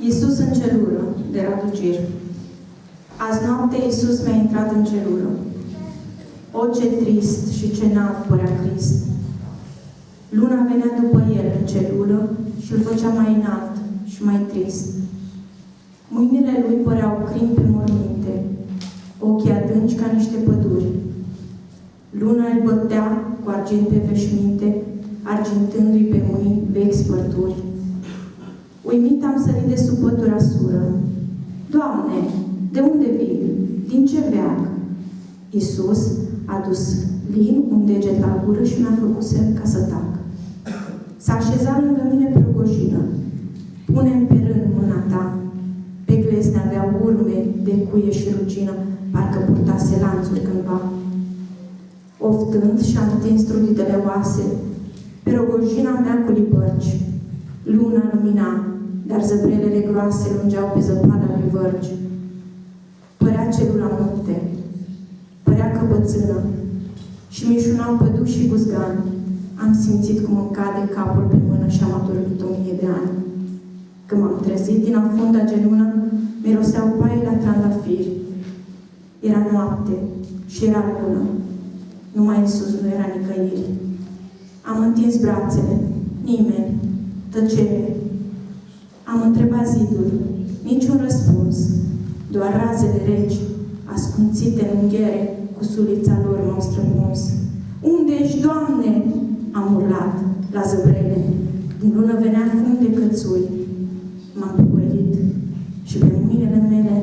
Iisus în celulă, de Radu Gir. Azi noapte Iisus mi-a intrat în celulă. O, ce trist și ce înalt părea Crist! Luna venea după el în celulă și îl făcea mai înalt și mai trist. Mâinile lui păreau crin pe morminte, ochii adânci ca niște păduri. Luna îl bătea cu argint pe veșminte, argintându-i pe mâini vechi spărturi. Uimit am sărit de sub pătura sură. Doamne, de unde vii? Din ce veac? Iisus a dus lin un deget la gură și mi-a făcut semn ca să tac. S-a așezat lângă mine pe rugojină. Pune-mi pe rând mâna ta. Pe glezne avea urme de cuie și rugină, parcă purtase lanțuri cândva. Oftând și-a întins truditele oase, pe rogojina mea cu lipărci. Luna lumina, dar zăbrelele groase lungeau pe zăpada lui vărgi. Părea celula munte, părea căpățână și mișunau păduși și guzgani. Am simțit cum îmi cade capul pe mână și am adormit 1000 de ani. Când m-am trezit din afunda genună, miroseau paie la trandafiri. Era noapte și era lună. Numai Iisus nu era nicăieri. Am întins brațele. Nimeni. Tăcere. Am întrebat zidul. Niciun răspuns. Doar razele reci, ascunțite în unghiere, cu sulița lor m-au străpuns. Unde ești, Doamne? Am urlat la zăbrele. Din lună venea fum de cățui. M-am pupăit și pe mâinile mele